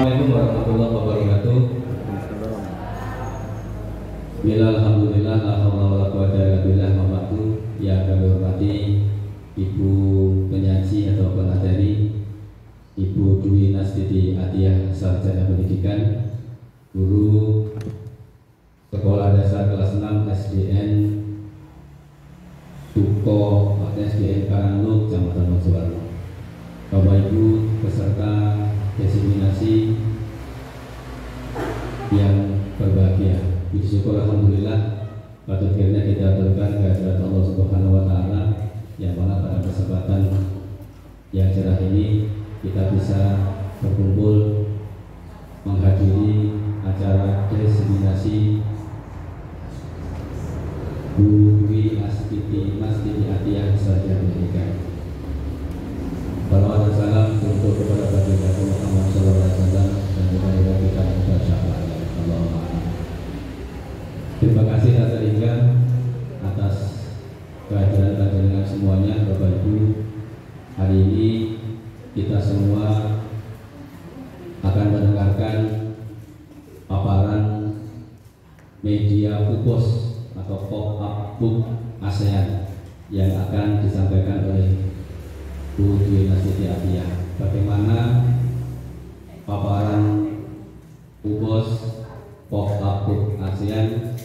Assalamualaikum warahmatullahi wabarakatuh. Alhamdulillah, la haula wala quwwata illa billah. Yang kami hormati Ibu penyaji atau pengajar, Ibu Dwi Nastiti Atiyah, Sarjana Pendidikan, Guru Sekolah Dasar kelas 6 SDN Tuko SDN Karangluk, Kecamatan Mojowarno. Bapak Ibu peserta desiminasi yang berbahagia, puji syukur alhamdulillah pada akhirnya kita aturkan kehadirat Allah Subhanahu wa taala, yang mana pada kesempatan yang cerah ini kita bisa berkumpul menghadiri acara desiminasi Bu Dwi Nastiti Atiyah, Sarjana Pendidikan. Salawat dan salam untuk kepada baginda Muhammad SAW dan kepada kita yang syafaat. Allahumma amin. Terima kasih tak terhingga atas kehadiran panjenengan semuanya, Bapak Ibu. Hari ini kita semua akan mendengarkan paparan media Pupos atau pop-up book ASEAN yang akan disampaikan oleh Bu Dwi Nastiti Atiyah. Bagaimana paparan Pupos pop-up book ASEAN?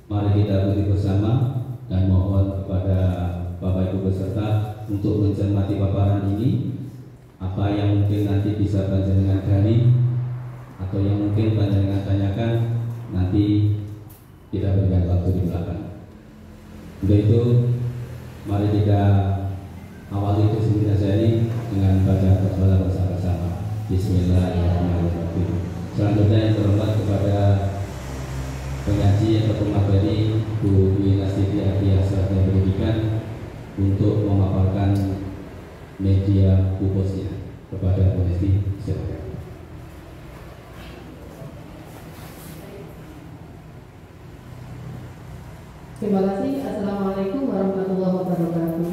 Mari kita ikuti bersama dan mohon kepada Bapak Ibu peserta untuk mencermati paparan ini. Apa yang mungkin nanti bisa panjenengan gali atau yang mungkin panjenengan tanyakan, nanti kita berikan waktu di belakang. Untuk itu, mari kita awali kesempatan saya ini dengan baca basmalah bersama-sama. Bismillahirrahmanirrahim. Selanjutnya yang terhormat kepada penyaji atau pemateri Bu Dwi Nastiti Atiyah, Sarjana Pendidikan, untuk memaparkan media Puposnya. Kepada Bu Nasti, silakan. Terima kasih. Assalamualaikum warahmatullahi wabarakatuh.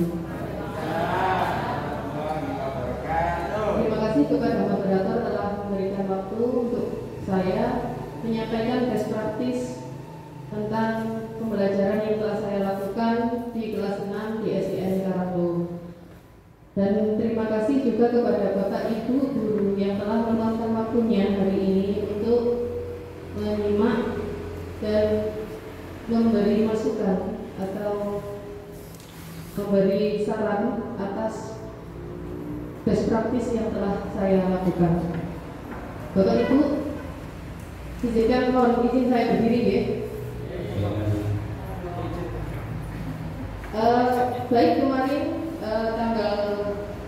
Terima kasih kepada moderator telah memberikan waktu untuk saya menyampaikan best practice tentang pembelajaran yang telah saya lakukan di kelas 6 di SDN Karangluk. Dan terima kasih juga kepada Bapak Ibu guru yang telah meluangkan waktunya hari ini untuk menyimak dan memberi masukan atau memberi saran atas best practice yang telah saya lakukan. Bapak Ibu, mohon izin saya berdiri ya. Baik, kemarin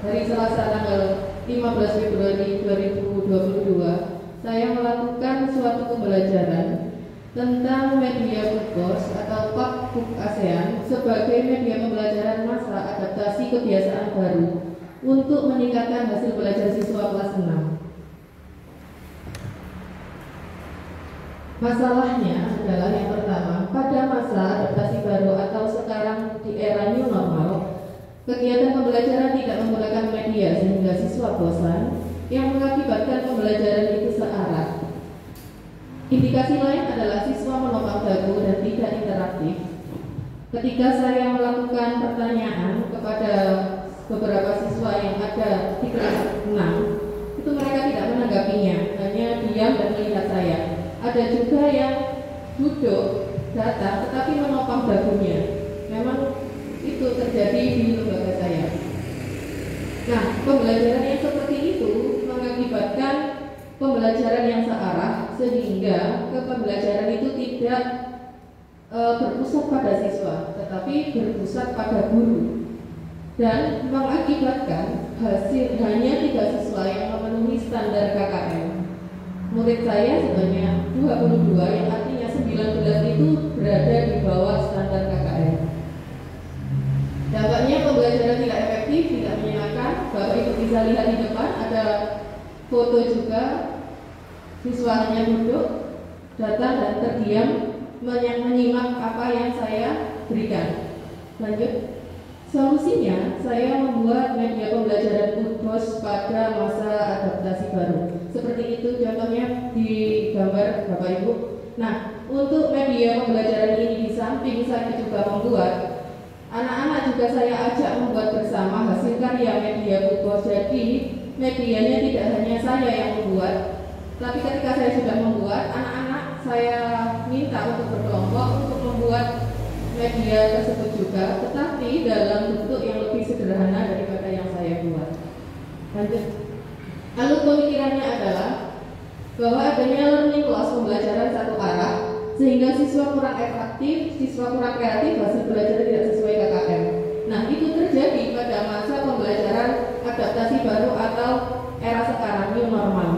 hari Selasa tanggal 15 Februari 2022 saya melakukan suatu pembelajaran tentang media Pupos atau Pop-Book ASEAN sebagai media pembelajaran massa adaptasi kebiasaan baru untuk meningkatkan hasil belajar siswa kelas 6. Masalahnya adalah yang pertama, pada masa adaptasi baru atau sekarang di era new normal, kegiatan pembelajaran tidak menggunakan media sehingga siswa bosan yang mengakibatkan pembelajaran itu searah. Indikasi lain adalah siswa menopang dagu dan tidak interaktif. Ketika saya melakukan pertanyaan kepada beberapa siswa yang ada di kelas 6, itu mereka tidak menanggapinya, hanya diam dan melihat saya. Ada juga yang duduk, datang, tetapi menopang dagunya. Memang itu terjadi di lembaga saya. Nah, pembelajaran yang seperti itu mengakibatkan pembelajaran yang searah, sehingga pembelajaran itu tidak berpusat pada siswa, tetapi berpusat pada guru, dan mengakibatkan hasil hanya 3 siswa yang memenuhi standar KKM. Murid saya sebanyak 22, yang artinya 19 itu berada di bawah standar KKM. Dampaknya pembelajaran tidak efektif, tidak menyenangkan. Bapak Ibu bisa lihat di depan ada foto juga, siswa hanya duduk, datang dan terdiam menyimak apa yang saya berikan. Lanjut. Solusinya, saya membuat media pembelajaran Pupos pada masa adaptasi baru. Seperti itu contohnya Bapak Ibu. Nah, untuk media pembelajaran ini di samping saya juga membuat, anak-anak juga saya ajak membuat bersama hasil karya media buku. Jadi medianya tidak hanya saya yang membuat, tapi ketika saya sudah membuat, anak-anak saya minta untuk berkelompok untuk membuat media tersebut juga, tetapi dalam bentuk yang lebih sederhana daripada yang saya buat. Lanjut. Lalu pemikirannya adalah bahwa adanya learning loss, pembelajaran satu arah, sehingga siswa kurang efektif, siswa kurang kreatif, hasil belajar tidak sesuai KKM. Nah, itu terjadi pada masa pembelajaran adaptasi baru atau era sekarang, new normal.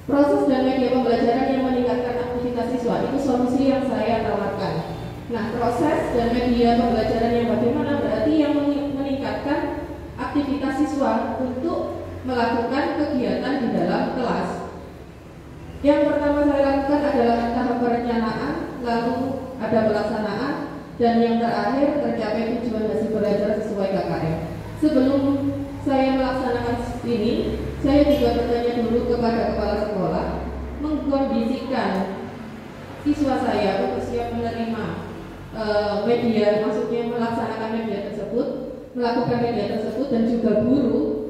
Proses dan media pembelajaran yang meningkatkan aktivitas siswa itu solusi yang saya tawarkan. Nah, proses dan media pembelajaran yang bagaimana berarti yang meningkatkan aktivitas siswa untuk melakukan kegiatan di dalam kelas. Yang pertama saya lakukan adalah tahap perencanaan, lalu ada pelaksanaan, dan yang terakhir tercapai tujuan hasil belajar sesuai KKM. Sebelum saya melaksanakan ini, saya juga bertanya dulu kepada kepala sekolah, mengkondisikan siswa saya untuk siap menerima media, maksudnya melaksanakan media tersebut, melakukan media tersebut, dan juga guru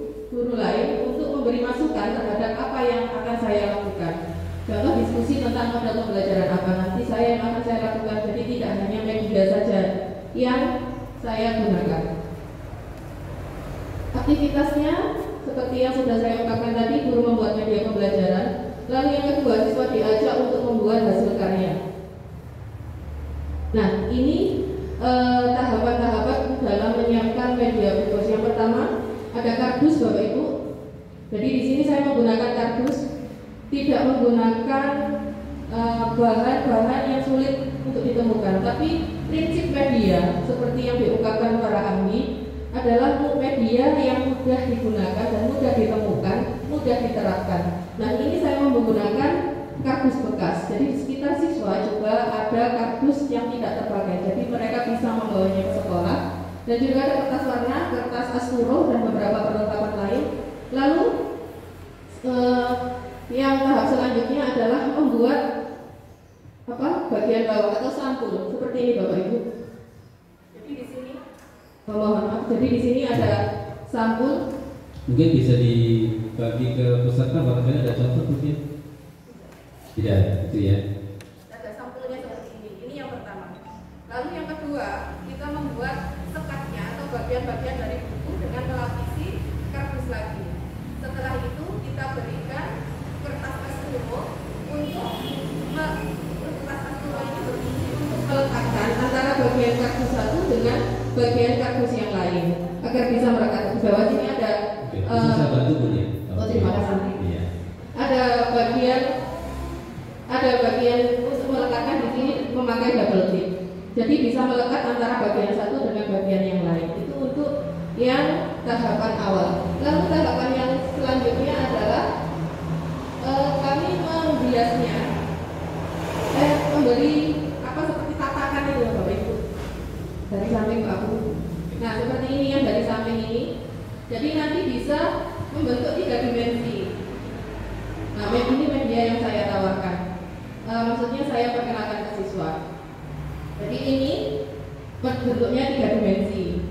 lain untuk memberi masukan terhadap apa yang akan saya lakukan. Contoh diskusi tentang model pembelajaran apa nanti yang akan saya lakukan. Jadi tidak hanya media saja yang saya gunakan. Aktivitasnya seperti yang sudah saya ungkapkan tadi, guru membuat media pembelajaran. Lalu yang kedua, siswa diajak untuk membuat hasil karya. Nah, ini tahapan-tahapan dalam menyiapkan media buku. Yang pertama ada kardus, Bapak Ibu. Jadi di sini saya menggunakan kardus, tidak menggunakan bahan-bahan yang sulit untuk ditemukan. Tapi prinsip media seperti yang diungkapkan para ahli adalah media yang mudah digunakan dan mudah ditemukan, mudah diterapkan. Nah, ini saya menggunakan kardus bekas. Jadi di sekitar siswa juga ada kardus yang tidak terpakai. Jadi mereka bisa membawanya ke sekolah. Dan juga ada kertas warna, kertas askuro, dan beberapa perlengkapan lain. Lalu yang tahap selanjutnya adalah membuat bagian bawah atau sampul seperti ini, Bapak Ibu. Jadi di sini, mohon maaf. Jadi di sini ada sampul. Mungkin bisa dibagi ke peserta, barangkali ada contoh mungkin. Tidak, itu ya. Ada sampulnya seperti ini. Ini yang pertama. Lalu yang kedua, kita membuat sekatnya atau bagian-bagian dari buku dengan melapisi kardus lagi. Setelah itu kita berikan kertas askuro untuk kertas askuro ini berfungsi untuk melekatkan antara bagian kardus satu dengan bagian kardus yang lain agar bisa melekat. Di bawah sini ada. Bisa saya bantu Bu ya? Oh, terima kasih. Iya. Ada bagian untuk melekatkan di sini memakai double tip. Jadi bisa melekat antara bagian satu dengan bagian yang lain. Itu untuk yang tahapan awal. Lalu tahapan yang selanjutnya adalah kami membiasnya memberi seperti tatakan itu, Bapak Ibu, dari samping Pak Bu. Nah, seperti ini yang dari samping ini. Jadi nanti bisa membentuk 3 dimensi. Nah, ini media yang saya tawarkan. Maksudnya saya perkenalkan ke siswa. Jadi ini bentuknya 3 dimensi.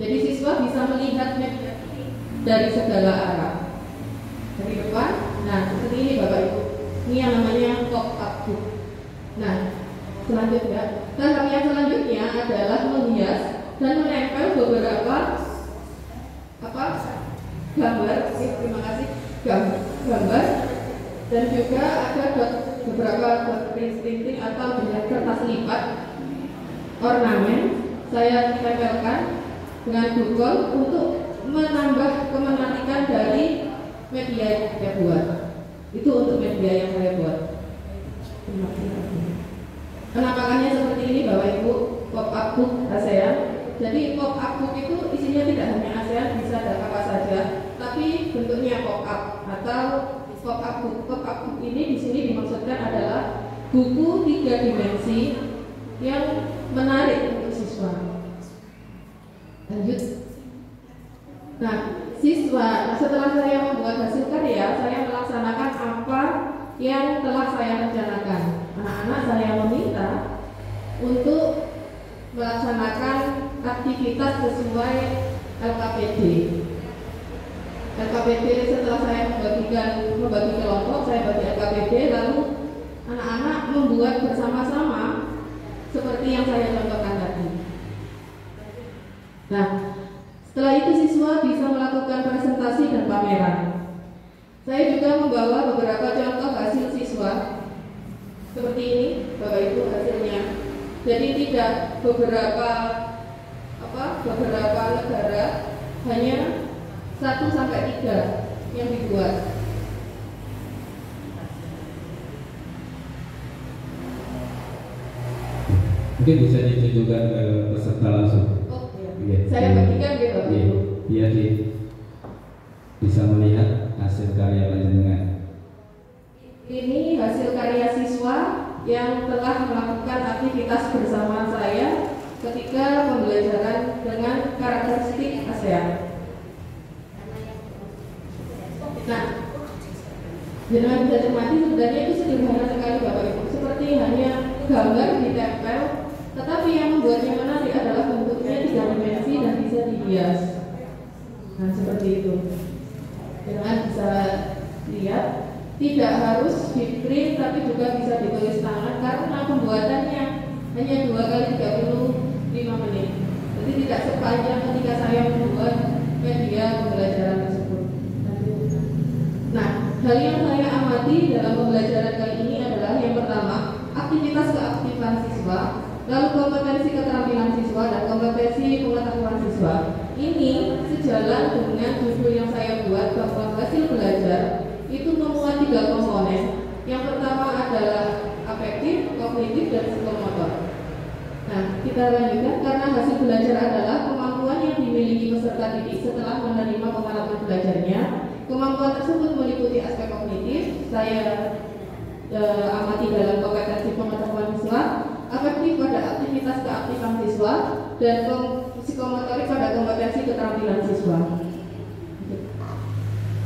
Jadi siswa bisa melihat media ini dari segala arah. Dari depan, nah seperti ini Bapak Ibu. Ini yang namanya pop-up book. Nah, tahap yang selanjutnya adalah menghias dan menempel beberapa gambar. Terima kasih. Gambar dan juga ada beberapa printing atau dengan kertas lipat ornamen saya tempelkan dengan Google untuk menambah kemenarikan dari media yang saya buat. Itu untuk media yang saya buat. Penampakannya seperti ini Bapak Ibu, pop-up book ASEAN. Jadi pop-up book itu isinya tidak hanya ASEAN, bisa ada apa saja, tapi bentuknya pop-up atau pop-up book. Pop-up book ini di sini dimaksudkan adalah buku 3 dimensi yang menarik untuk siswa. Lanjut. Nah, siswa setelah saya membuat hasil karya, saya melaksanakan apa yang telah saya rencanakan. saya meminta untuk melaksanakan aktivitas sesuai LKPD. LKPD setelah saya membagi kelompok, saya bagi LKPD, lalu anak-anak membuat bersama-sama seperti yang saya contohkan tadi. Nah, setelah itu siswa bisa melakukan presentasi dan pameran. Saya juga membawa beberapa contoh hasil siswa seperti ini, Bapak Ibu, hasilnya. Jadi tidak beberapa negara, hanya 1 sampai 3 yang dibuat. Mungkin bisa ditunjukkan ke peserta langsung. Oh, iya. Iya. Saya bagikan gitu. Iya, biar bisa melihat hasil karya panjenengan. Ini hasil karya siswa yang telah melakukan aktivitas bersama saya ketika pembelajaran dengan karakteristik ASEAN. Nah, jenengan bisa cermati sebenarnya itu sederhana sekali Bapak Ibu, seperti hanya gambar ditempel, tetapi yang membuatnya menarik adalah bentuknya 3 dimensi dan bisa dihias. Nah, seperti itu. Jenengan bisa lihat, tidak harus di print tapi juga bisa ditulis tangan karena pembuatannya hanya 2 kali 35 menit. Jadi tidak sepanjang ketika saya membuat media pembelajaran tersebut. Nah, hal yang saya amati dalam pembelajaran kali ini adalah yang pertama, aktivitas keaktifan siswa, lalu kompetensi keterampilan siswa dan kompetensi pengetahuan siswa. Ini sejalan dengan judul yang saya buat bahwa hasil belajar itu memuat 3 komponen. Yang pertama adalah afektif, kognitif, dan psikomotor. Nah, kita lanjutkan karena hasil belajar adalah kemampuan yang dimiliki peserta didik setelah menerima pengalaman belajarnya. Kemampuan tersebut meliputi aspek kognitif, saya amati dalam kompetensi pengetahuan siswa, afektif pada aktivitas keaktifan siswa, dan psikomotorik pada kompetensi keterampilan siswa.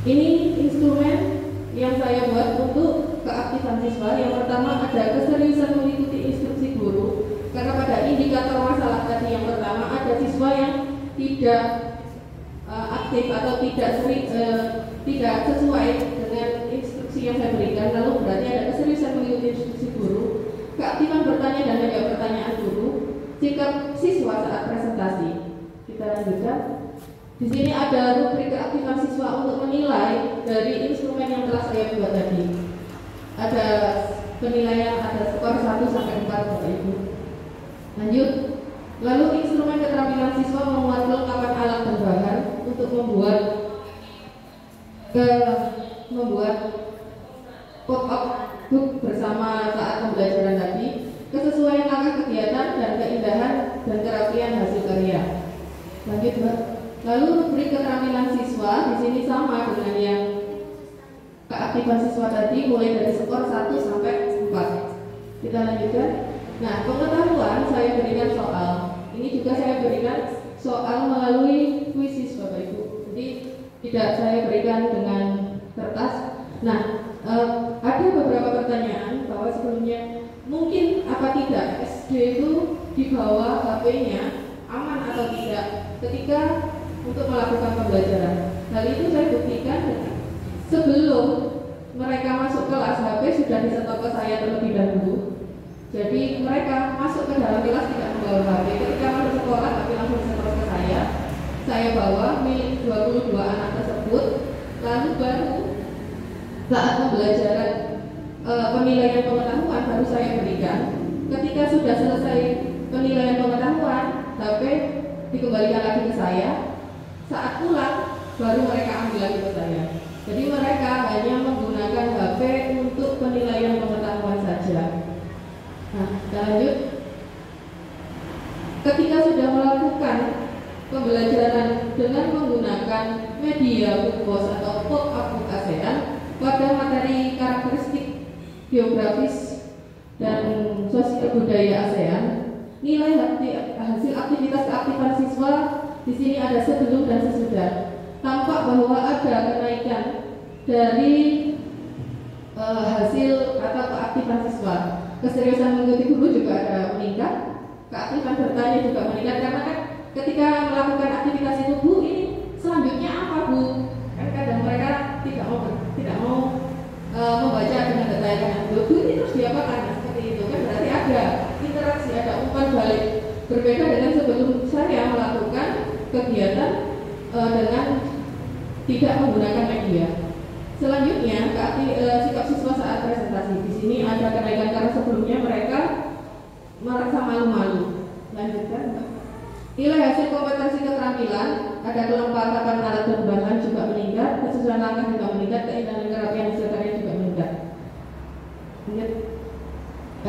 Ini instrumen yang saya buat untuk keaktifan siswa. Yang pertama ada keseriusan mengikuti instruksi guru, karena pada indikator masalah tadi yang pertama ada siswa yang tidak aktif atau tidak sesuai dengan instruksi yang saya berikan, lalu berarti ada keseriusan mengikuti instruksi guru, keaktifan bertanya dan menjawab pertanyaan guru, sikap siswa saat presentasi. Kita lanjutkan. Di sini ada rubrik keaktifan siswa untuk menilai dari instrumen yang telah saya buat tadi. Ada penilaian, ada skor 1 sampai 4 Bapak Ibu. Lanjut. Lalu instrumen keterampilan siswa memuat kelengkapan alat dan bahan untuk membuat pop-up book bersama saat pembelajaran tadi, kesesuaian langkah kegiatan dan keindahan dan kerapian hasil karya. Lanjut, Mbak. Lalu rubrik keterampilan siswa di sini sama dengan yang keaktifan siswa tadi, mulai dari skor 1 sampai 4. Kita lanjutkan. Nah, pengetahuan saya berikan soal. Ini juga saya berikan soal melalui kuisis Bapak Ibu. Jadi tidak saya berikan dengan kertas. Nah, ada beberapa pertanyaan bahwa sebelumnya mungkin apa tidak SD itu di bawah HP-nya aman atau tidak ketika untuk melakukan pembelajaran. Hal itu saya buktikan sebelum mereka masuk kelas, HP sudah disetor ke saya terlebih dahulu. Jadi mereka masuk ke dalam kelas tidak membawa HP. Ketika masuk sekolah, HP langsung disetor ke saya. Saya bawa milik 22 anak tersebut. Lalu baru saat pembelajaran penilaian pengetahuan baru saya berikan. Ketika sudah selesai penilaian pengetahuan, HP dikembalikan lagi ke saya. Saat pulang baru mereka ambil lagi ke saya. Jadi mereka hanya menggunakan HP untuk penilaian pengetahuan saja. Nah, kita lanjut. Ketika sudah melakukan pembelajaran dengan menggunakan media bookbox atau pop-up book ASEAN pada materi karakteristik geografis dan sosial budaya ASEAN, nilai hasil aktivitas keaktifan siswa di sini ada sebelum dan sesudah. Tampak bahwa ada kenaikan dari hasil atau keaktifan siswa. keseriusan mengikuti guru juga ada meningkat, keaktifan bertanya juga meningkat, karena kan ketika melakukan aktivitas itu, Bu, ini selanjutnya apa, Bu? Kan kadang mereka tidak mau membaca dengan detail, Bu, ini terus diapakan? Nah, seperti itu kan berarti ada interaksi, ada umpan balik, berbeda dengan sebelum saya melakukan kegiatan dengan tidak menggunakan media. Selanjutnya, sikap siswa saat presentasi. Di sini ada kenaikan karena sebelumnya mereka merasa malu-malu. Lanjutkan, Mbak. Nilai hasil kompetensi keterampilan, ada kelengkapan alat dan bahan juga meningkat, kesesuaian langkah juga meningkat, keindahan dan kerapian hasil karya juga meningkat. Ingat,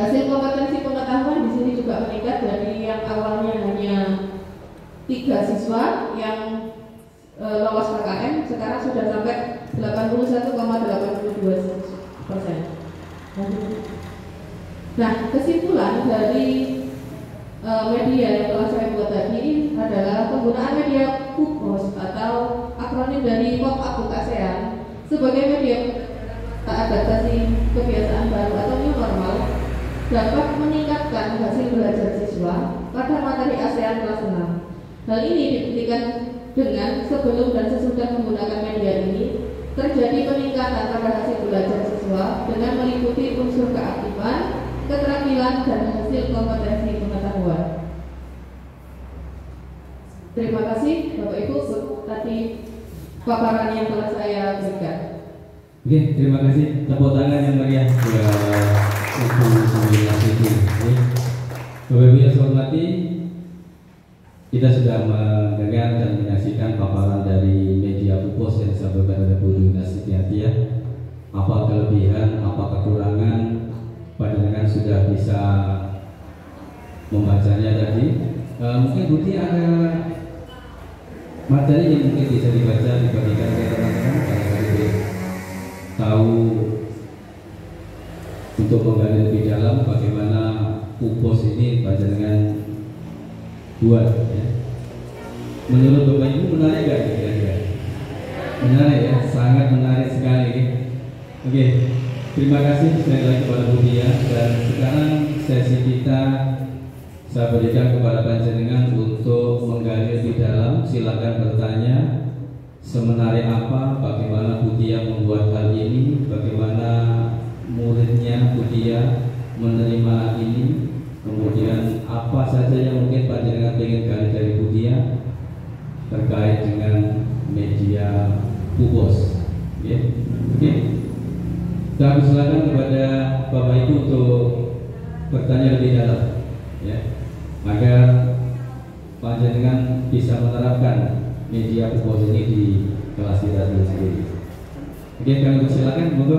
hasil kompetensi pengetahuan di sini juga meningkat dari yang awalnya hanya 3 siswa yang lolos KKM, sekarang sudah sampai 81,82%. Nah, kesimpulan dari media yang telah saya buat tadi adalah penggunaan media PUBOS atau akronim dari Pop-up ASEAN sebagai media adaptasi kebiasaan baru atau new normal dapat meningkatkan hasil belajar siswa pada materi ASEAN kelas 6. Hal ini dibuktikan dengan sebelum dan sesudah menggunakan media ini terjadi peningkatan pada hasil belajar siswa dengan meliputi unsur keaktifan, keterampilan, dan hasil kompetensi pengetahuan. Terima kasih Bapak Ibu tadi paparan yang telah saya berikan. Oke, terima kasih. Tepuk tangan yang meriah buat Ibu Sri Wahyudi. Bapak Ibu yang saya hormati, kita sudah mendengar dan menyaksikan paparan dari media PUBOS yang disampaikan oleh Bu Dwi Siti Athiah. Apa kelebihan, apa kekurangan, panjenengan sudah bisa membacanya tadi. Mungkin Budi ada materi yang mungkin bisa dibaca dibagikan ke teman-teman barangkali tahu untuk menggali lebih dalam bagaimana PUBOS ini panjenengan buat ya. Menurut Bapak Ibu menarik gak kira-kira? Menarik ya, sangat menarik sekali. Oke, terima kasih sekali lagi kepada Bu Dia. Dan sekarang sesi kita saya berikan kepada panjenengan untuk menggali lebih dalam. Silakan bertanya semenarik apa, bagaimana Bu Dia membuat hal ini, bagaimana muridnya Bu Dia menerima hal ini. Kemudian apa saja yang mungkin panjenengan ingin gali dari Bu Dia terkait dengan media PUBOS. Oke. Saya persilakan kepada Bapak Ibu untuk bertanya lebih dalam, ya, agar panjenengan bisa menerapkan media PUBOS ini di kelas kita sendiri. Oke, kami persilakan, monggo.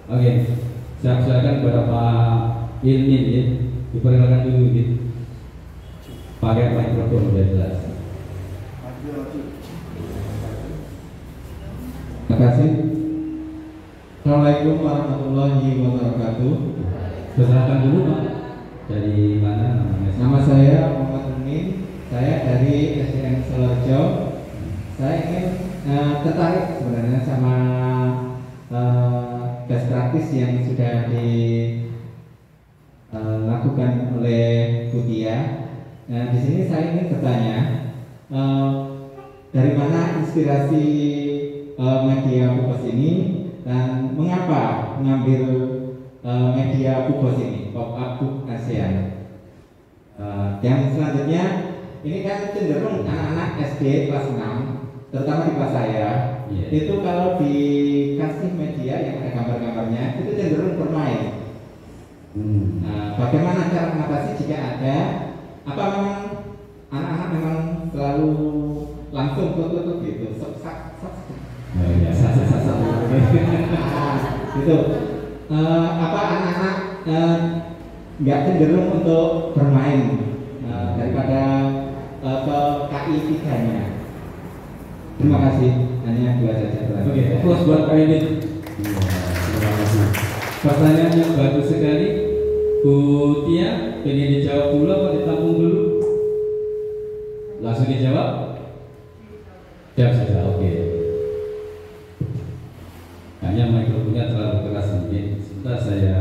Oke, saya persilakan kepada Pak Ilmin, ya. Diperkenalkan dulu gitu. Pakai mikrofon udah jelas. Terima kasih. Assalamualaikum warahmatullahi wabarakatuh. Perkenalkan dulu Pak. Dari mana namanya? Nama saya Muhammad Umin. Saya dari SDN Sidoarjo. Saya ingin tertarik sebenarnya sama best practice yang sudah dilakukan oleh Bu Dia. Nah, di sini saya ingin bertanya, dari mana inspirasi media PUBOS ini dan mengapa mengambil media PUBOS ini, Pop-up Book ASEAN. Yang selanjutnya, ini kan cenderung anak-anak SD kelas 6, terutama di kelas saya, itu kalau dikasih media yang ada gambar-gambarnya, itu cenderung bermain. Bagaimana cara mengatasi jika ada? Apa memang anak-anak memang selalu langsung tutup gitu, gitu. Apa anak-anak nggak cenderung untuk bermain daripada ke KI 3-nya? Terima kasih. Hanya 2 saja. Oke, fokus buat Pak Ilmin. Terima kasih. Pertanyaan yang bagus sekali. Bu Tia, ingin dijawab dulu atau ditampung dulu? Langsung dijawab? Jawab saja, oke. Hanya mikrofonnya terlalu keras mungkin. Sebentar saya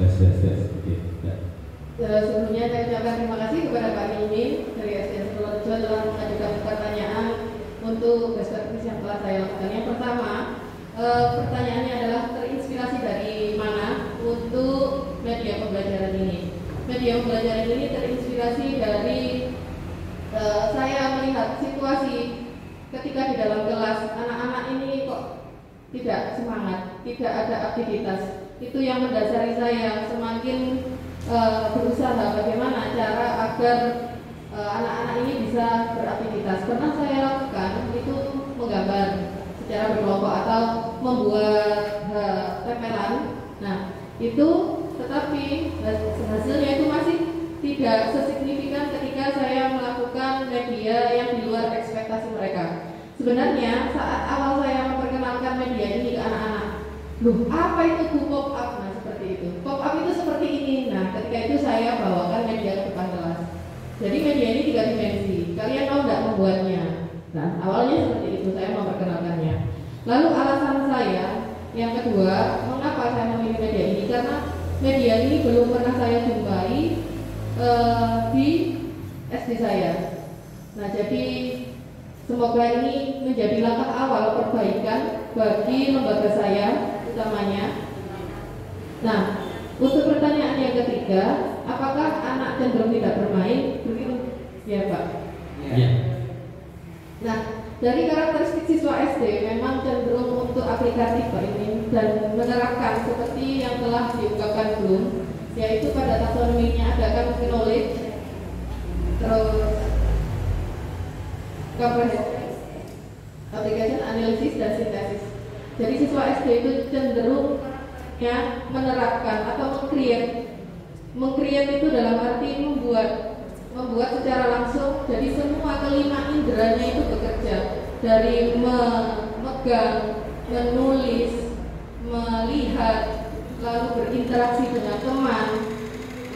Oke. Ya. Sebelumnya saya ucapkan terima kasih kepada Pak Ilmin dari SDN Purworejo telah mengajukan pertanyaan untuk best practice yang telah saya lakukan. Yang pertama, pertanyaannya adalah terinspirasi dari mana untuk media pembelajaran ini? Media pembelajaran ini terinspirasi dari saya melihat situasi ketika di dalam kelas anak-anak ini kok tidak semangat, tidak ada aktivitas. Itu yang mendasari saya semakin berusaha bagaimana cara agar anak-anak ini bisa beraktivitas. Pernah saya lakukan itu menggambar secara berkelompok atau membuat tempelan. Nah, itu tetapi hasilnya itu masih tidak sesignifikan ketika saya melakukan media yang di luar ekspektasi mereka. Sebenarnya saat awal saya memperkenalkan media ini ke anak-anak, loh apa itu pop up? Nah seperti itu. Pop up itu seperti ini. Nah ketika itu saya bawakan media ke depan kelas. Jadi media ini 3 dimensi. Kalian mau nggak membuatnya? Nah awalnya seperti itu saya memperkenalkannya. Lalu alasan saya yang kedua, mengapa saya memilih media ini? Karena media ini belum pernah saya jumpai di SD saya. Nah jadi semoga ini menjadi langkah awal perbaikan bagi lembaga saya utamanya. Nah, untuk pertanyaan yang ketiga, apakah anak cenderung tidak bermain? Begitu, ya Pak? Ya. Nah, dari karakteristik siswa SD memang cenderung untuk aplikatif Pak ini dan menerapkan seperti yang telah diungkapkan Bloom, yaitu pada taksonominya ada knowledge, terus comprehension, application, analisis, dan sintesis. Jadi siswa SD itu cenderung menerapkan atau meng-create itu dalam arti membuat secara langsung. Jadi semua kelima inderanya itu bekerja, dari memegang, menulis, melihat, lalu berinteraksi dengan teman,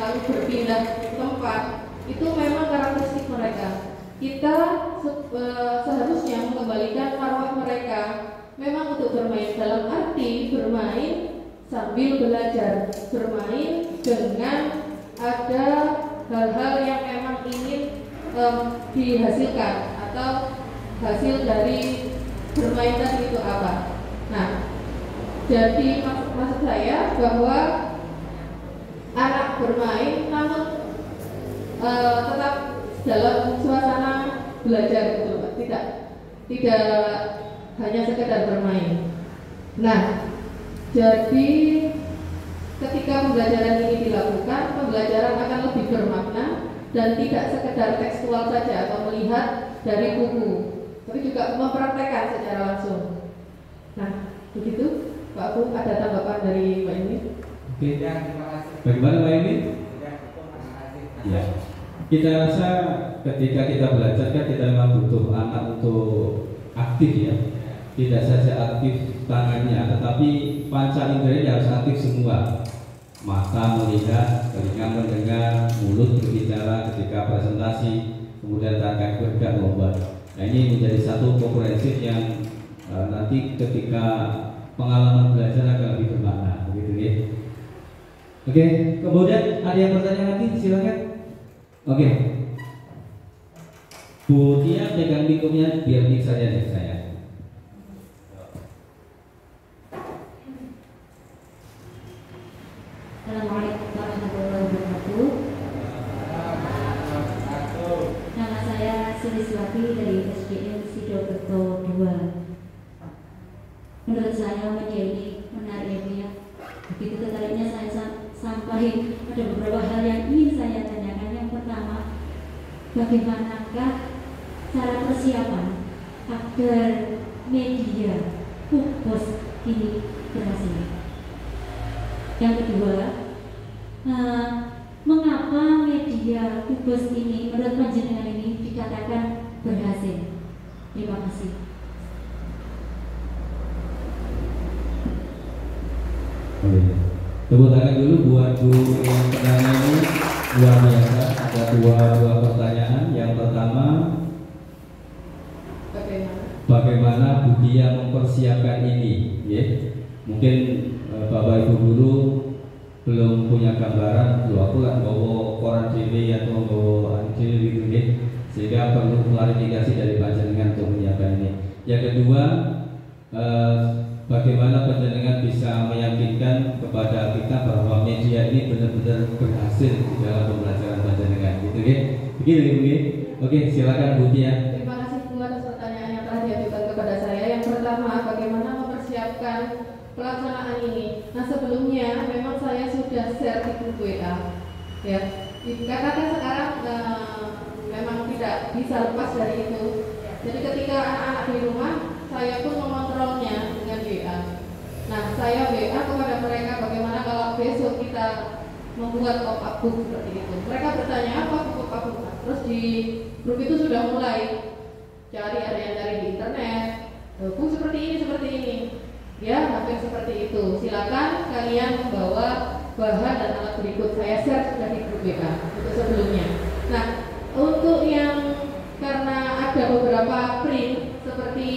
lalu berpindah tempat. Itu memang karakteristik mereka. Kita seharusnya mengembalikan marwah mereka memang untuk bermain, dalam arti bermain sambil belajar, bermain dengan ada hal-hal yang memang ingin dihasilkan atau hasil dari bermain tadi itu apa. Nah, jadi maksud saya bahwa anak bermain namun tetap dalam suasana belajar gitu Pak, tidak hanya sekedar bermain. Nah, jadi ketika pembelajaran ini dilakukan, pembelajaran akan lebih bermakna dan tidak sekedar tekstual saja atau melihat dari buku, tapi juga mempraktekkan secara langsung. Nah, begitu Pak Bu, ada tanggapan dari Pak ini? Oke, bagaimana Pak ini? Ya. Kita rasa ketika kita belajar kan kita memang butuh anak untuk aktif ya. Tidak saja aktif tangannya, tetapi panca indera harus aktif semua. Mata melihat, telinga mendengar, mulut berbicara ketika presentasi, kemudian tangan bergerak membuat. Nah ini menjadi satu komprehensif yang nanti ketika pengalaman belajar akan lebih bermakna, begitu ya. Oke, kemudian ada yang bertanya lagi, silakan. Oke, Bu Tia pegang mikrofnya biar mix saja dari saya. Assalamualaikum warahmatullahi wabarakatuh. Nama saya Suliswati dari SDN Sidokerto 2. Menurut saya media ini menarik ya. Begitu tertariknya saya sampaikan ada beberapa hal yang ingin saya tanyakan. Yang pertama, bagaimanakah cara persiapan agar media Pupos ini berhasil? Yang kedua, mengapa media Pupos ini menurut panjenengan ini dikatakan berhasil? Terima kasih. Tepuk tangan dulu buat guru yang pertanyaan ini luar biasa. Ada dua pertanyaan. Yang pertama, bagaimana Bu Tia mempersiapkan ini? Ya, mungkin Bapak Ibu guru belum punya gambaran, aku kan bawa koran TV atau bawa anjil gitu ya, sehingga perlu klarifikasi dari panjenengan untuk menyiapkan ini. Yang kedua, bagaimana panjenengan bisa meyakinkan kepada kita bahwa media ini benar-benar berhasil di dalam pembelajaran panjenengan, gitu ya? Begitu ya? Oke, silakan Bu Tia. Terima kasih Bu atas pertanyaan yang telah diajukan kepada saya. Yang pertama, bagaimana mempersiapkan pelaksanaan ini? Nah, sebelumnya memang saya sudah share di grup WA, ya. Dikatakan sekarang memang tidak bisa lepas dari itu. Jadi ketika anak-anak di rumah, saya pun mengontrolnya dengan WA. Nah, saya WA kepada mereka bagaimana kalau besok kita membuat pop-up book seperti itu. Mereka bertanya apa pop-up book? Terus di grup itu sudah mulai cari, ada yang cari di internet, buku seperti ini, ya hampir seperti itu. Silakan kalian membawa bahan dan alat berikut. Saya share sudah di grup WA itu sebelumnya. Nah, untuk yang karena ada beberapa print seperti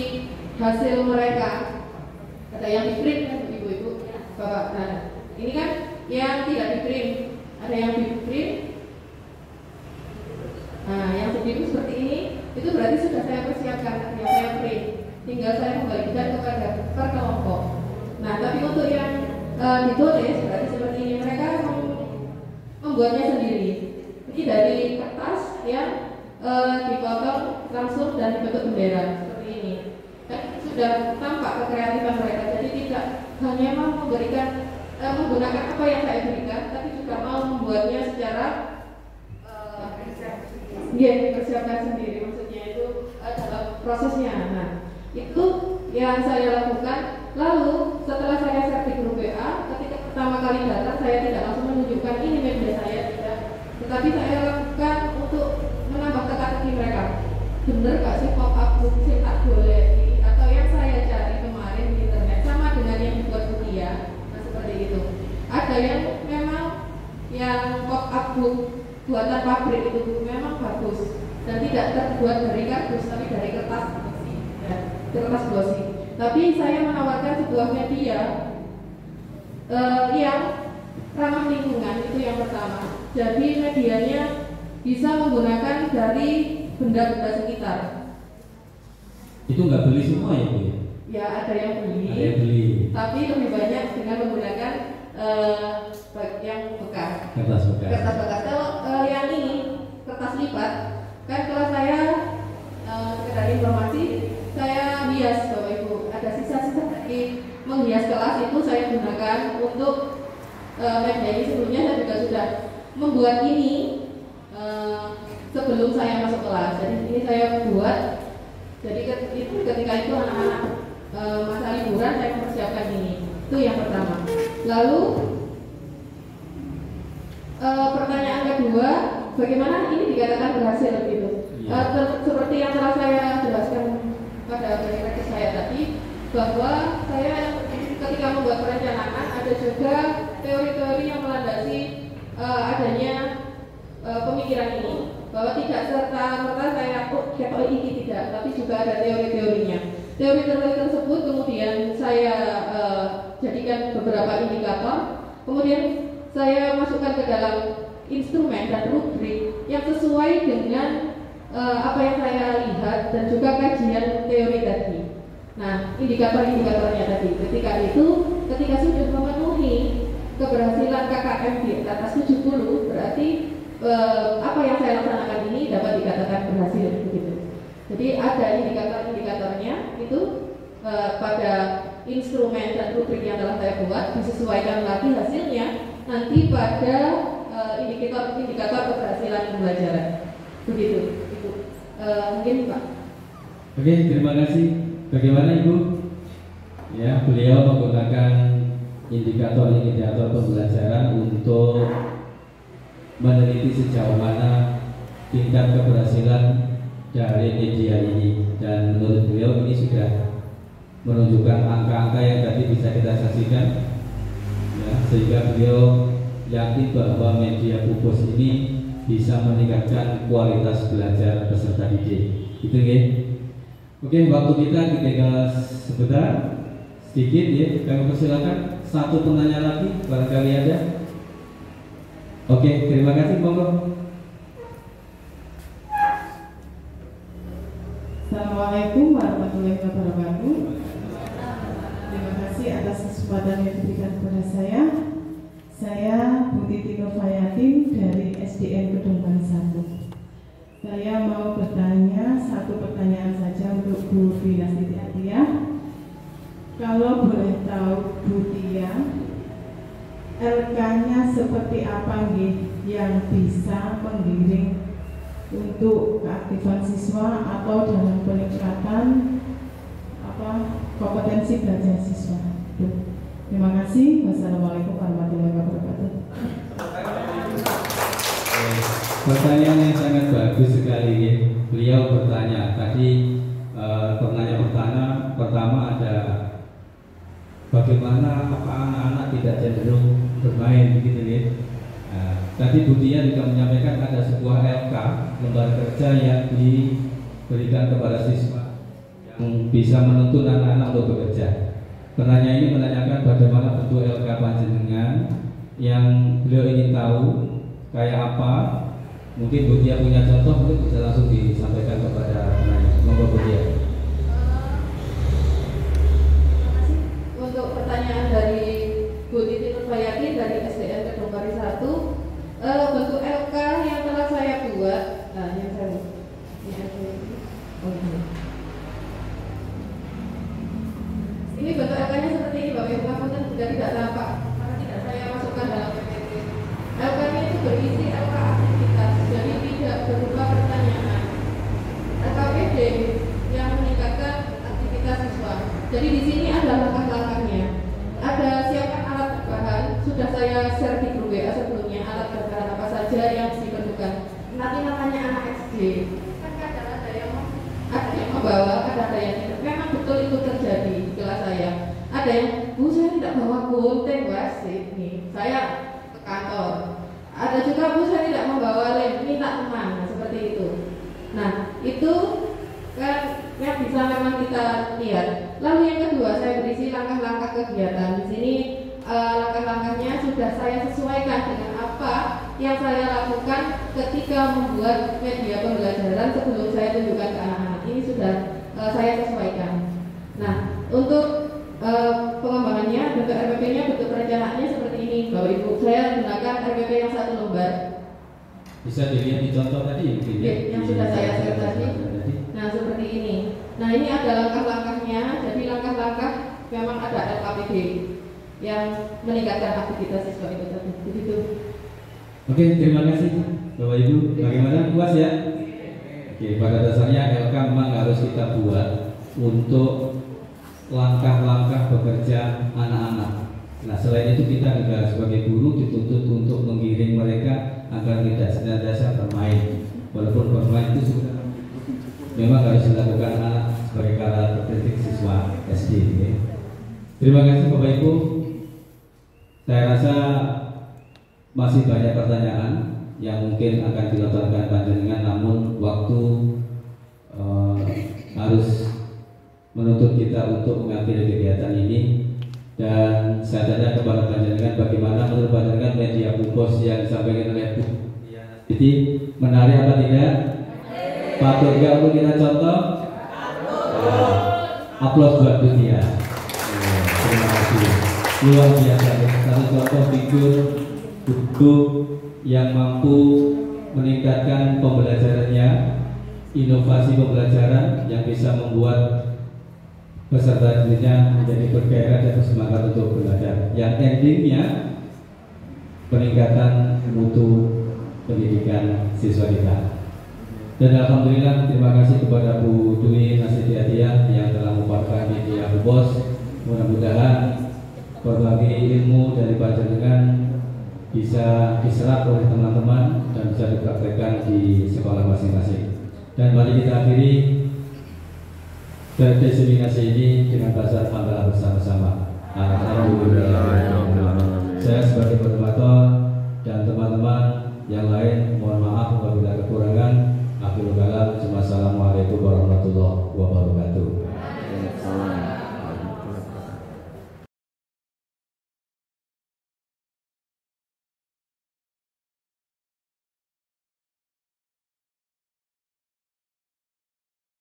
hasil mereka, ada yang di print kan ibu-ibu, bapak. Nah, ini kan yang tidak di print, ada yang di print. Nah, yang seperti ini itu berarti sudah saya persiapkan, yang saya print. Tinggal saya membagikan kepada per kelompok. Nah, tapi untuk yang ditulis berarti seperti ini, mereka membuatnya sendiri. Ini dari kertas yang dipotong langsung dan dibentuk bendera seperti ini. Dan sudah tampak kekreatifan mereka. Jadi tidak hanya mau memberikan menggunakan apa yang saya berikan, tapi juga mau membuatnya secara dipersiapkan sendiri. Maksudnya itu dalam prosesnya. Nah, itu yang saya lakukan. Lalu setelah saya share di grup WA, ketika pertama kali datang saya tidak langsung menunjukkan ini media saya, tidak, tetapi saya lakukan untuk menambah teka-teki mereka. Bener gak sih pop-up book sing tak boleh atau yang saya cari kemarin di internet sama dengan yang dibuat Bukia? Nah, seperti itu. Ada yang memang yang pop-up book buatan pabrik itu memang bagus dan tidak terbuat dari kardus tapi dari kertas glossy, ya, kertas glossy. Tapi saya menawarkan sebuah media yang ramah lingkungan, itu yang pertama. Jadi medianya bisa menggunakan dari benda-benda sekitar. Itu nggak beli semua ya Bu? Ya, ada yang beli. Ada yang beli. Tapi lebih banyak dengan menggunakan yang bekas. Kertas bekas. Kertas bekas. Kalau yang ini kertas lipat, kan kalau saya sekedar informasi, saya hias Bapak Ibu. Ada sisa-sisa dari menghias kelas itu saya gunakan untuk media ini. Sebelumnya saya juga sudah membuat ini sebelum saya masuk kelas. Jadi ini saya buat. Jadi ketika itu anak-anak masa liburan saya mempersiapkan ini. Itu yang pertama. Lalu pertanyaan kedua, bagaimana ini dikatakan berhasil gitu? Seperti yang telah saya jelaskan pada rekan saya tadi, bahwa saya ketika membuat perencanaan ada juga teori-teori yang melandasi adanya pemikiran ini, bahwa tidak serta-merta saya ini tidak, tapi juga ada teori-teorinya. Teori-teori tersebut kemudian saya jadikan beberapa indikator, kemudian saya masukkan ke dalam instrumen dan rubrik yang sesuai dengan apa yang saya lihat dan juga kajian teori tadi. Nah, indikator-indikatornya tadi, ketika sudah memenuhi keberhasilan KKM di atas 70, berarti apa yang saya laksanakan ini dapat dikatakan berhasil begitu. Jadi ada indikator-indikatornya itu pada instrumen dan rubrik yang telah saya buat, disesuaikan lagi hasilnya nanti pada indikator keberhasilan pembelajaran. Begitu, Ibu. Mungkin Pak. Oke, terima kasih. Bagaimana Ibu? Ya, beliau menggunakan indikator-indikator pembelajaran untuk meneliti sejauh mana tingkat keberhasilan dari media ini, dan menurut beliau ini sudah menunjukkan angka-angka yang tadi bisa kita saksikan, ya, sehingga beliau yakin bahwa media pupus ini bisa meningkatkan kualitas belajar peserta didik. Itu ya. Oke, waktu kita tinggal sebentar, sedikit ya. Kami persilakan satu penanya lagi, barangkali ada. Oke, terima kasih, monggo. Assalamualaikum warahmatullahi wabarakatuh. Terima kasih atas kesempatan yang diberikan kepada saya. Saya Bu Titi Novayatin dari SDN Kedungban 1. Saya mau bertanya satu pertanyaan saja untuk Bu Dwi Nastiti Atiyah. Kalau boleh tahu Bu Tia, LK-nya seperti apa yang bisa menggiring untuk keaktifan siswa atau dalam peningkatan kompetensi belajar siswa. Terima kasih. Wassalamualaikum warahmatullahi wabarakatuh. Pertanyaan yang sangat bagus sekali ya. Beliau bertanya tadi, pertanyaan pertama ada bagaimana apa anak-anak tidak cenderung bermain begitu ya. Tadi Bu Tia juga menyampaikan ada sebuah LK, lembar kerja yang diberikan kepada siswa yang bisa menuntun anak-anak untuk bekerja. Penanya ini menanyakan bagaimana bentuk LK panjenengan yang beliau ingin tahu kayak apa. Mungkin Bu Tia punya contoh, mungkin bisa langsung disampaikan kepada penanya. Monggo Bu Tia. Untuk pertanyaan dari Bu Titi Nurbayati dari SDN Kedungkari 1, bentuk LK yang telah saya buat, ini bentuk LK-nya seperti ini, Bapak Ibu Kapten, sudah tidak tampak karena tidak saya masukkan dalam PPT. LK-nya itu berisi LK aktivitas, jadi tidak berupa pertanyaan. LKPD yang meningkatkan aktivitas siswa. Jadi di sini ada langkah-langkahnya. Ada siapkan alat berbahan, sudah saya share di grup WA sebelumnya, alat berbahan apa saja yang diperlukan. Nanti namanya anak SD, kan kadang ada yang membawa, ada yang tidak. Memang betul itu terjadi di kelas saya. Ada yang, Bu saya tidak bawa gunting wasit nih, saya ke kantor. Ada juga, Bu saya tidak membawa lem, minta teman, nah, seperti itu. Nah itu kan yang bisa memang kita lihat. Lalu yang kedua, saya berisi langkah-langkah kegiatan. Di sini langkah-langkahnya sudah saya sesuaikan dengan apa yang saya lakukan ketika membuat media pembelajaran sebelum saya tunjukkan ke anak-anak. Ini sudah saya sesuaikan. Nah, untuk pengembangannya, bentuk RPP-nya, bentuk perencanaannya seperti ini, Bapak Ibu. Saya gunakan RPP yang 1 lembar. Bisa dilihat di contoh tadi mungkin ya, yang sudah saya share tadi. Nah seperti ini. Nah ini ada langkah-langkahnya. Jadi langkah-langkah memang ada LKPD yang meningkatkan aktivitas siswa itu tadi. Begitu. Oke, terima kasih Bapak Ibu. Bagaimana, puas ya? Oke, pada dasarnya LK memang harus kita buat untuk langkah-langkah bekerja anak-anak. Nah selain itu kita juga sebagai guru dituntut untuk menggiring mereka agar tidak senantiasa bermain. Walaupun bermain itu sudah memang harus dilakukan anak sebagai karakteristik siswa SD ya. Terima kasih Bapak Ibu. Saya rasa masih banyak pertanyaan yang mungkin akan dilontarkan panjenengan, namun waktu harus menuntut kita untuk mengakhiri kegiatan ini. Dan saya tanya kepada panjenengan, bagaimana menurut panjenengan media Pupos yang disampaikan oleh Bu Titi, menarik apa tidak? Patut nggak untuk kita contoh? Aplaus buat Bu Tia. Terima kasih. Luar biasa. Satu contoh figur buku yang mampu meningkatkan pembelajarannya, inovasi pembelajaran yang bisa membuat peserta dirinya menjadi bergairah dan bersemangat untuk belajar. Yang endingnya peningkatan mutu pendidikan siswa kita. Dan alhamdulillah terima kasih kepada Bu Dwi Nastiti Atiyah yang telah membuatkan media Pupos. Mudah-mudahan berbagai ilmu dari panjenengan bisa diserap oleh teman-teman dan bisa dipraktekkan di sekolah masing-masing. Dan mari kita akhiri diseminasi ini dengan bahasa alhamdulillah bersama-sama. Alhamdulillah. Saya sebagai moderator